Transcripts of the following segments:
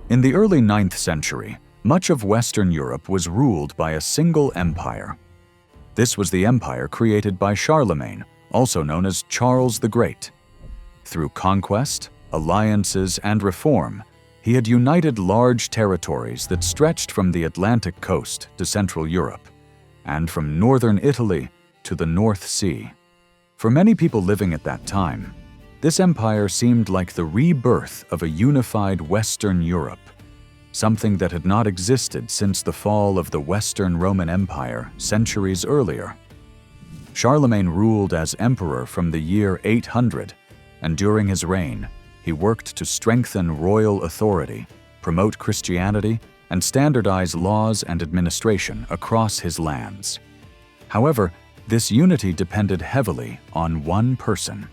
In the early 9th century, much of Western Europe was ruled by a single empire. This was the empire created by Charlemagne, also known as Charles the Great. Through conquest, alliances, and reform, he had united large territories that stretched from the Atlantic coast to Central Europe, and from northern Italy to the North Sea. For many people living at that time, this empire seemed like the rebirth of a unified Western Europe, something that had not existed since the fall of the Western Roman Empire centuries earlier. Charlemagne ruled as emperor from the year 800, and during his reign, he worked to strengthen royal authority, promote Christianity, and standardize laws and administration across his lands. However, this unity depended heavily on one person.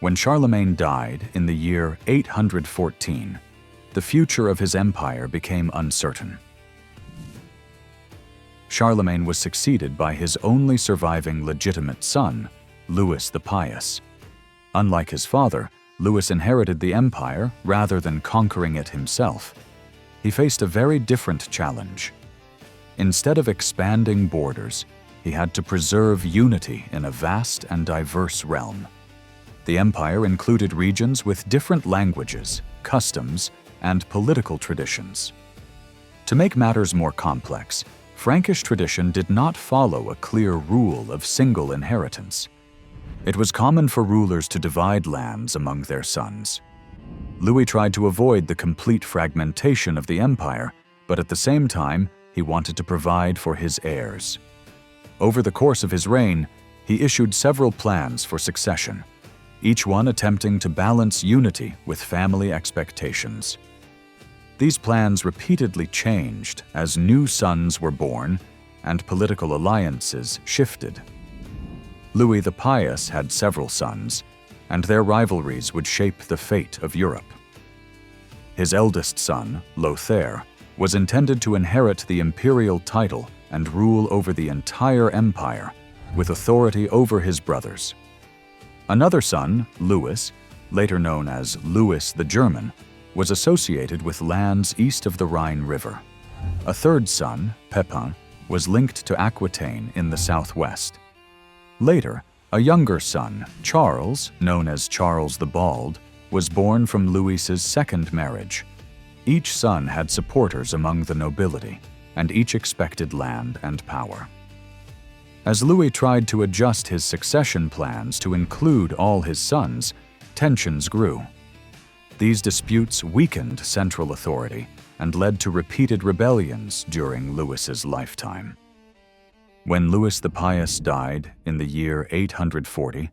When Charlemagne died in the year 814, the future of his empire became uncertain. Charlemagne was succeeded by his only surviving legitimate son, Louis the Pious. Unlike his father, Louis inherited the empire rather than conquering it himself. He faced a very different challenge. Instead of expanding borders, he had to preserve unity in a vast and diverse realm. The empire included regions with different languages, customs, and political traditions. To make matters more complex, Frankish tradition did not follow a clear rule of single inheritance. It was common for rulers to divide lands among their sons. Louis tried to avoid the complete fragmentation of the empire, but at the same time, he wanted to provide for his heirs. Over the course of his reign, he issued several plans for succession, each one attempting to balance unity with family expectations. These plans repeatedly changed as new sons were born and political alliances shifted. Louis the Pious had several sons, and their rivalries would shape the fate of Europe. His eldest son, Lothair, was intended to inherit the imperial title and rule over the entire empire, with authority over his brothers. Another son, Louis, later known as Louis the German, was associated with lands east of the Rhine River. A third son, Pepin, was linked to Aquitaine in the southwest. Later, a younger son, Charles, known as Charles the Bald, was born from Louis's second marriage. Each son had supporters among the nobility, and each expected land and power. As Louis tried to adjust his succession plans to include all his sons, tensions grew. These disputes weakened central authority and led to repeated rebellions during Louis's lifetime. When Louis the Pious died in the year 840,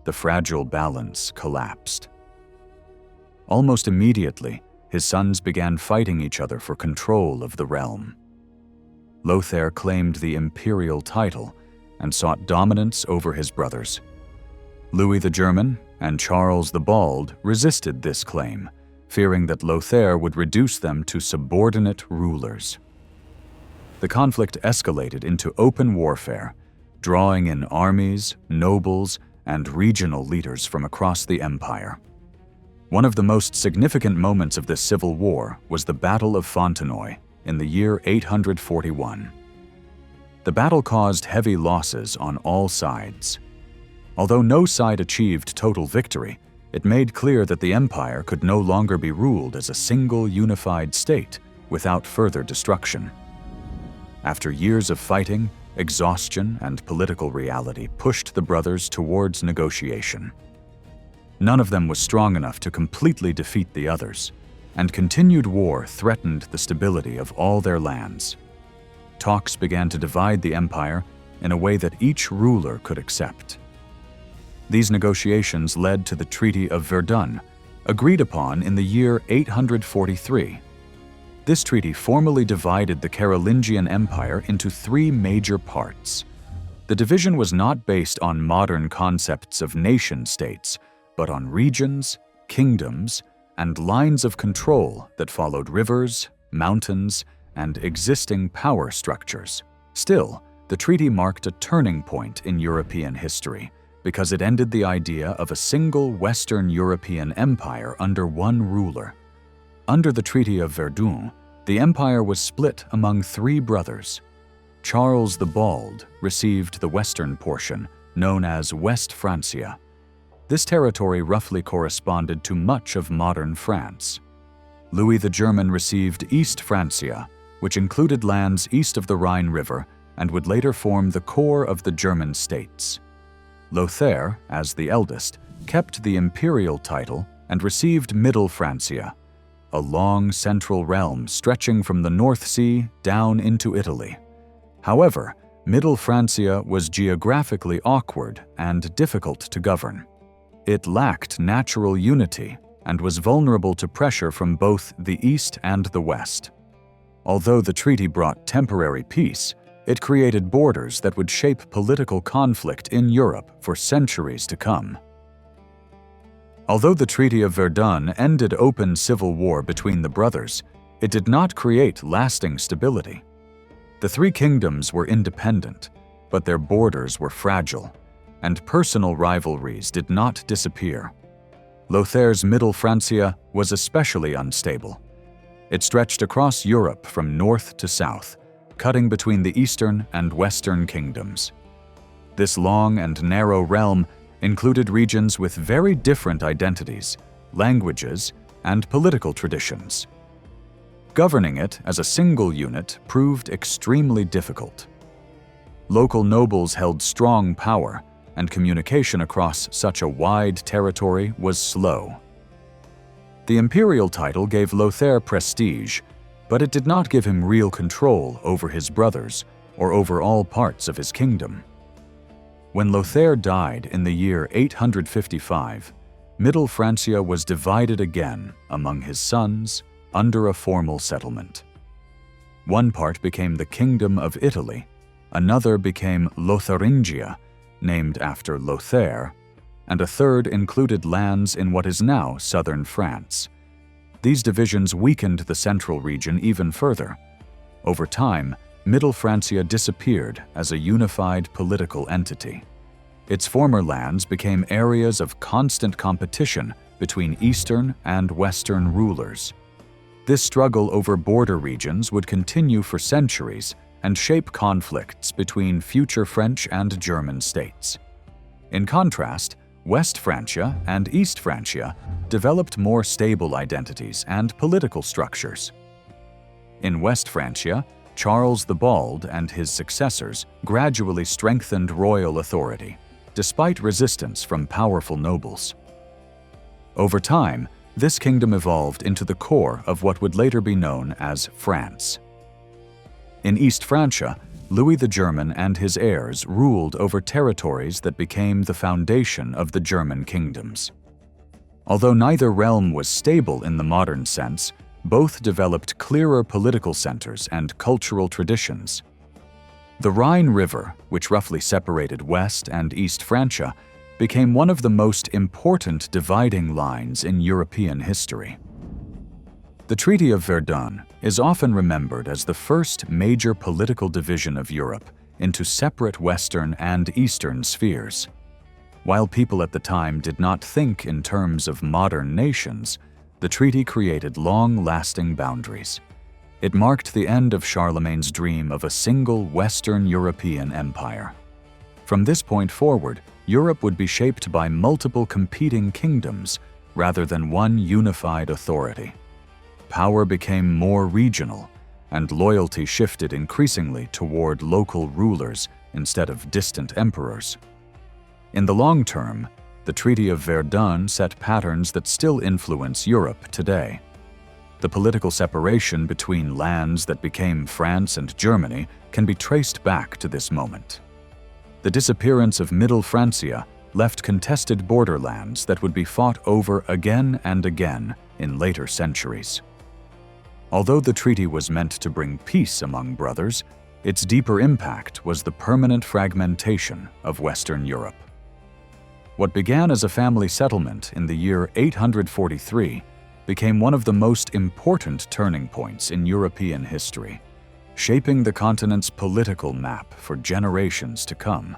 the fragile balance collapsed. Almost immediately, his sons began fighting each other for control of the realm. Lothair claimed the imperial title and sought dominance over his brothers. Louis the German and Charles the Bald resisted this claim, fearing that Lothair would reduce them to subordinate rulers. The conflict escalated into open warfare, drawing in armies, nobles, and regional leaders from across the empire. One of the most significant moments of this civil war was the Battle of Fontenoy in the year 841. The battle caused heavy losses on all sides. Although no side achieved total victory, it made clear that the empire could no longer be ruled as a single unified state without further destruction. After years of fighting, exhaustion and political reality pushed the brothers towards negotiation. None of them was strong enough to completely defeat the others, and continued war threatened the stability of all their lands. Talks began to divide the empire in a way that each ruler could accept. These negotiations led to the Treaty of Verdun, agreed upon in the year 843. This treaty formally divided the Carolingian Empire into three major parts. The division was not based on modern concepts of nation-states, but on regions, kingdoms, and lines of control that followed rivers, mountains, and existing power structures. Still, the treaty marked a turning point in European history because it ended the idea of a single Western European empire under one ruler. Under the Treaty of Verdun, the empire was split among three brothers. Charles the Bald received the western portion, known as West Francia. This territory roughly corresponded to much of modern France. Louis the German received East Francia, which included lands east of the Rhine River and would later form the core of the German states. Lothair, as the eldest, kept the imperial title and received Middle Francia, a long central realm stretching from the North Sea down into Italy. However, Middle Francia was geographically awkward and difficult to govern. It lacked natural unity and was vulnerable to pressure from both the east and the west. Although the treaty brought temporary peace, it created borders that would shape political conflict in Europe for centuries to come. Although the Treaty of Verdun ended open civil war between the brothers, it did not create lasting stability. The three kingdoms were independent, but their borders were fragile, and personal rivalries did not disappear. Lothair's Middle Francia was especially unstable. It stretched across Europe from north to south, cutting between the eastern and western kingdoms. This long and narrow realm included regions with very different identities, languages, and political traditions. Governing it as a single unit proved extremely difficult. Local nobles held strong power, and communication across such a wide territory was slow. The imperial title gave Lothair prestige, but it did not give him real control over his brothers or over all parts of his kingdom. When Lothair died in the year 855, Middle Francia was divided again among his sons under a formal settlement. One part became the Kingdom of Italy, another became Lotharingia, named after Lothair, and a third included lands in what is now southern France. These divisions weakened the central region even further. Over time, Middle Francia disappeared as a unified political entity. Its former lands became areas of constant competition between eastern and western rulers. This struggle over border regions would continue for centuries and shape conflicts between future French and German states. In contrast, West Francia and East Francia developed more stable identities and political structures. In West Francia, Charles the Bald and his successors gradually strengthened royal authority, despite resistance from powerful nobles. Over time, this kingdom evolved into the core of what would later be known as France. In East Francia, Louis the German and his heirs ruled over territories that became the foundation of the German kingdoms. Although neither realm was stable in the modern sense, both developed clearer political centers and cultural traditions. The Rhine River, which roughly separated West and East Francia, became one of the most important dividing lines in European history. The Treaty of Verdun is often remembered as the first major political division of Europe into separate Western and Eastern spheres. While people at the time did not think in terms of modern nations, the treaty created long-lasting boundaries. It marked the end of Charlemagne's dream of a single Western European empire. From this point forward, Europe would be shaped by multiple competing kingdoms rather than one unified authority. Power became more regional, and loyalty shifted increasingly toward local rulers instead of distant emperors. In the long term, the Treaty of Verdun set patterns that still influence Europe today. The political separation between lands that became France and Germany can be traced back to this moment. The disappearance of Middle Francia left contested borderlands that would be fought over again and again in later centuries. Although the treaty was meant to bring peace among brothers, its deeper impact was the permanent fragmentation of Western Europe. What began as a family settlement in the year 843 became one of the most important turning points in European history, shaping the continent's political map for generations to come.